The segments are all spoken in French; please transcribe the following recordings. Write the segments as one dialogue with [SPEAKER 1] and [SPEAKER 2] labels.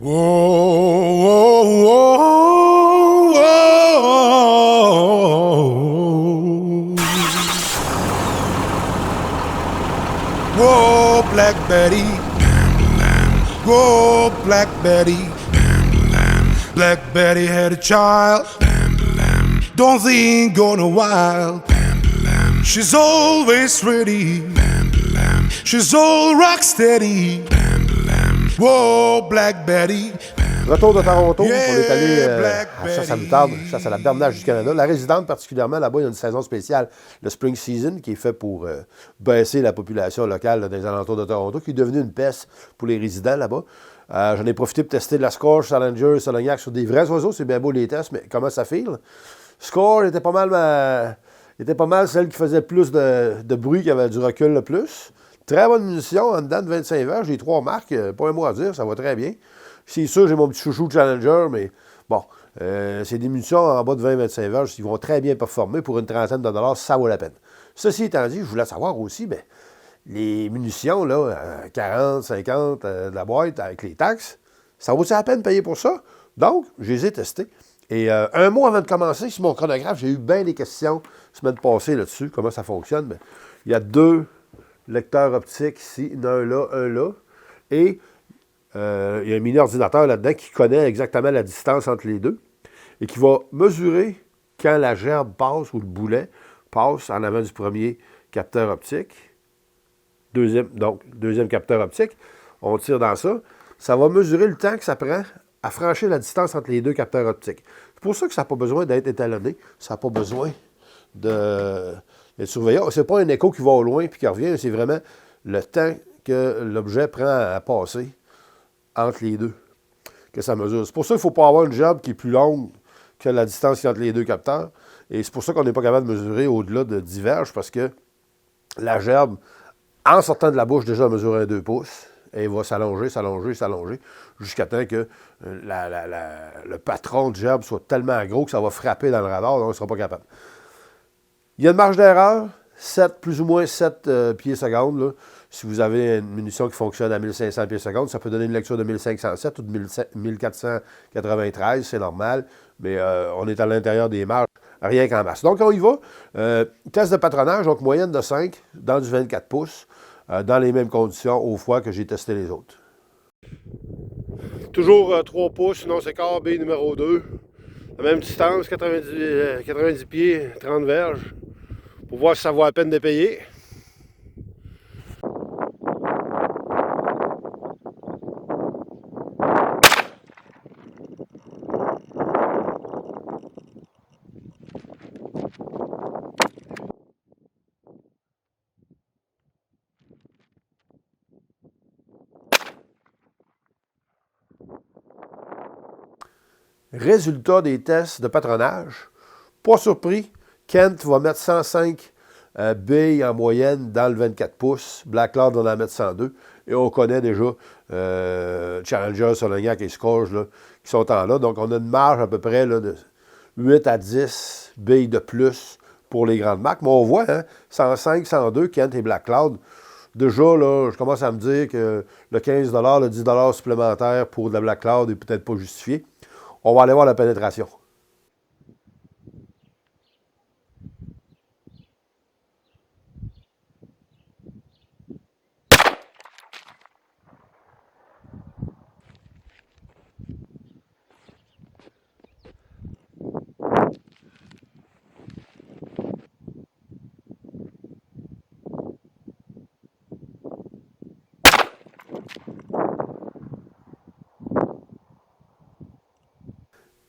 [SPEAKER 1] Whoa, whoa, whoa, whoa, Black Betty. Whoa, Black Betty. Black Betty had a child. Don't think gonna wild. She's always ready. She's all rock steady. Whoa, Black Betty.
[SPEAKER 2] Retour de Toronto,
[SPEAKER 1] Yeah,
[SPEAKER 2] on est allé
[SPEAKER 1] Black
[SPEAKER 2] à chasse à moutarde, chasse à la bernage du Canada. La résidente particulièrement, là-bas, il y a une saison spéciale, le Spring Season, qui est fait pour baisser la population locale là, dans les alentours de Toronto, qui est devenue une peste pour les résidents là-bas. J'en ai profité pour tester de la Score, Challenger, Solognac sur des vrais oiseaux. C'est bien beau les tests, mais comment ça file? Score était pas mal celle qui faisait le plus de bruit, qui avait du recul le plus. Très bonne munition, en dedans de 25 verges. J'ai 3 marques, pas un mot à dire, ça va très bien. C'est sûr, j'ai mon petit chouchou Challenger, mais bon, c'est des munitions en bas de 20-25 verges qui vont très bien performer. Pour une trentaine de dollars, ça vaut la peine. Ceci étant dit, je voulais savoir aussi, bien, les munitions, là, 40, 50 de la boîte avec les taxes, ça vaut-il la peine de payer pour ça? Donc, je les ai testés. Et un mot avant de commencer, sur mon chronographe, j'ai eu bien des questions semaine passée là-dessus, comment ça fonctionne. Bien, il y a 2 lecteurs optiques ici, un là. Et il y a un mini-ordinateur là-dedans qui connaît exactement la distance entre les deux et qui va mesurer quand la gerbe passe ou le boulet passe en avant du premier capteur optique. Deuxième capteur optique. On tire dans ça. Ça va mesurer le temps que ça prend à franchir la distance entre les 2 capteurs optiques. C'est pour ça que ça n'a pas besoin d'être étalonné. Ça n'a pas besoin d'être surveillé. Ce n'est pas un écho qui va au loin et qui revient. C'est vraiment le temps que l'objet prend à passer entre les deux que ça mesure. C'est pour ça qu'il ne faut pas avoir une gerbe qui est plus longue que la distance entre les 2 capteurs. Et c'est pour ça qu'on n'est pas capable de mesurer au-delà de 10 verges, parce que la gerbe, en sortant de la bouche, déjà mesure un 2 pouces, et il va s'allonger, jusqu'à temps que le patron de gerbe soit tellement gros que ça va frapper dans le radar, donc on ne sera pas capable. Il y a une marge d'erreur, plus ou moins 7 pieds secondes. Là. Si vous avez une munition qui fonctionne à 1500 pieds secondes, ça peut donner une lecture de 1507 ou de 1493, c'est normal, mais on est à l'intérieur des marges, rien qu'en masse. Donc, on y va. Test de patronage, donc moyenne de 5 dans du 24 pouces, dans les mêmes conditions aux fois que j'ai testé les autres. Toujours 3 pouces, sinon c'est quart B numéro 2. La même distance, 90 pieds, 30 verges, pour voir si ça vaut la peine de payer. Résultat des tests de patronage. Pas surpris, Kent va mettre 105 billes en moyenne dans le 24 pouces. Black Cloud va en mettre 102. Et on connaît déjà Challenger, Solognac et Scourge là, qui sont en là. Donc, on a une marge à peu près là, de 8 à 10 billes de plus pour les grandes marques. Mais on voit, hein, 105, 102, Kent et Black Cloud. Déjà, là, je commence à me dire que le 15 le 10 supplémentaire pour de la Black Cloud n'est peut-être pas justifié. On va aller voir la pénétration.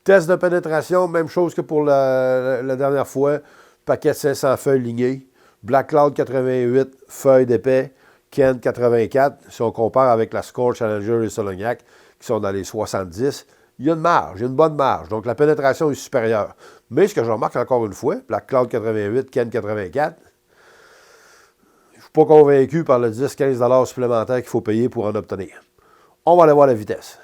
[SPEAKER 2] Test de pénétration, même chose que pour la dernière fois. Paquet 500 feuilles lignées. Black Cloud 88 feuilles d'épais. Kent 84. Si on compare avec la Score, Challenger et Solognac, qui sont dans les 70, il y a une marge, il y a une bonne marge. Donc la pénétration est supérieure. Mais ce que je remarque encore une fois, Black Cloud 88, Kent 84, je ne suis pas convaincu par le 10-15 supplémentaire qu'il faut payer pour en obtenir. On va aller voir la vitesse.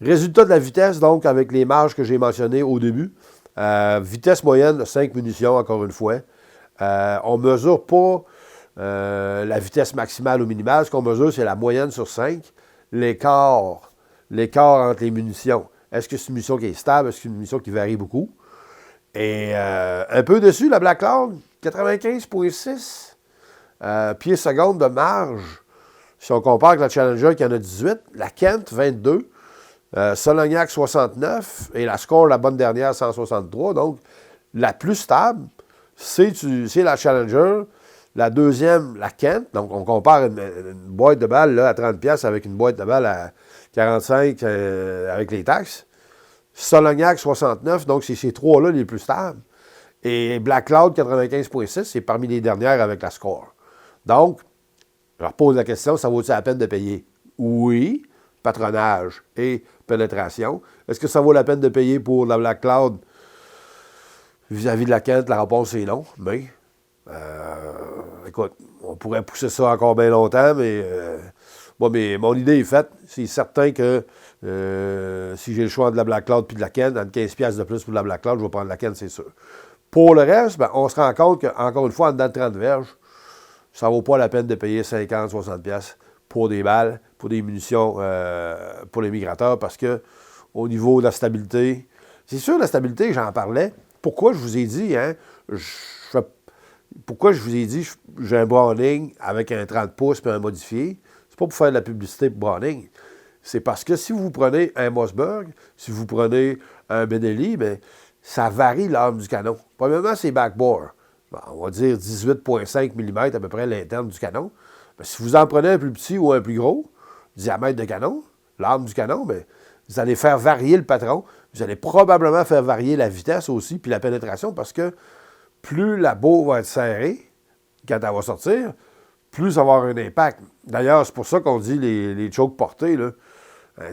[SPEAKER 2] Résultat de la vitesse, donc, avec les marges que j'ai mentionnées au début. Vitesse moyenne de 5 munitions, encore une fois. On ne mesure pas la vitesse maximale ou minimale. Ce qu'on mesure, c'est la moyenne sur 5. L'écart entre les munitions. Est-ce que c'est une munition qui est stable? Est-ce que c'est une munition qui varie beaucoup? Et un peu dessus, la Black Cloud, 95,6 pieds secondes de marge. Si on compare avec la Challenger qui en a 18, la Kent, 22, Solognac, 69, et la Score, la bonne dernière, 163. Donc, la plus stable, c'est la Challenger. La deuxième, la Kent. Donc, on compare une boîte de balles là, à 30$ avec une boîte de balles à 45 avec les taxes. Solognac, 69. Donc, c'est ces trois-là les plus stables. Et Black Cloud, 95,6, c'est parmi les dernières avec la Score. Donc, je leur pose la question, ça vaut-il la peine de payer? Oui, patronage et pénétration. Est-ce que ça vaut la peine de payer pour la Black Cloud vis-à-vis de la Kent? La réponse est non, mais écoute, on pourrait pousser ça encore bien longtemps, mais mon idée est faite. C'est certain que si j'ai le choix de la Black Cloud puis de la Kent, dans 15$ de plus pour la Black Cloud, je vais prendre la Kent, c'est sûr. Pour le reste, on se rend compte qu'encore une fois, en dedans de 30 verges, ça ne vaut pas la peine de payer 50-60$ pour des balles, pour des munitions pour les migrateurs, parce que au niveau de la stabilité, c'est sûr, la stabilité, j'en parlais. Pourquoi je vous ai dit, j'ai un Browning avec un 30 pouces et un modifié? C'est pas pour faire de la publicité pour Browning. C'est parce que si vous prenez un Mossberg, si vous prenez un Benelli, bien, ça varie l'arme du canon. Premièrement, c'est backbore. On va dire 18,5 mm à peu près l'interne du canon. Mais si vous en prenez un plus petit ou un plus gros, diamètre de canon, l'arme du canon, bien, vous allez faire varier le patron. Vous allez probablement faire varier la vitesse aussi, puis la pénétration, parce que plus la bourre va être serrée, quand elle va sortir, plus ça va avoir un impact. D'ailleurs, c'est pour ça qu'on dit les chokes portés, là,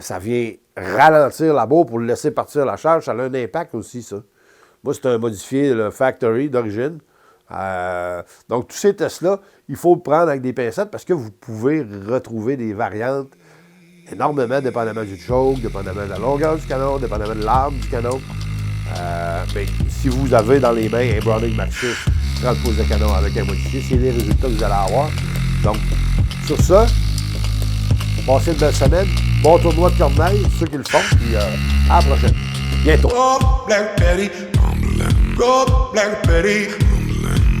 [SPEAKER 2] ça vient ralentir la bourre pour laisser partir la charge. Ça a un impact aussi, ça. Moi, c'est un modifié le factory d'origine. Donc, tous ces tests-là, il faut le prendre avec des pincettes parce que vous pouvez retrouver des variantes énormément, dépendamment du choke, dépendamment de la longueur du canon, dépendamment de l'arme du canon. Mais si vous avez dans les mains un Browning Maxus 30 pouces de canon avec un modifié, c'est les résultats que vous allez avoir. Donc, sur ça, passez une belle semaine. Bon tournoi de Corneille, ceux qui le font, puis à la prochaine. Bientôt.
[SPEAKER 1] Go Black Betty, go Black Betty.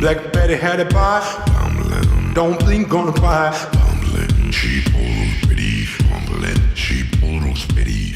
[SPEAKER 1] Black Betty had a buy, don't think gonna buy.
[SPEAKER 3] She pulled pretty, she pulled pretty,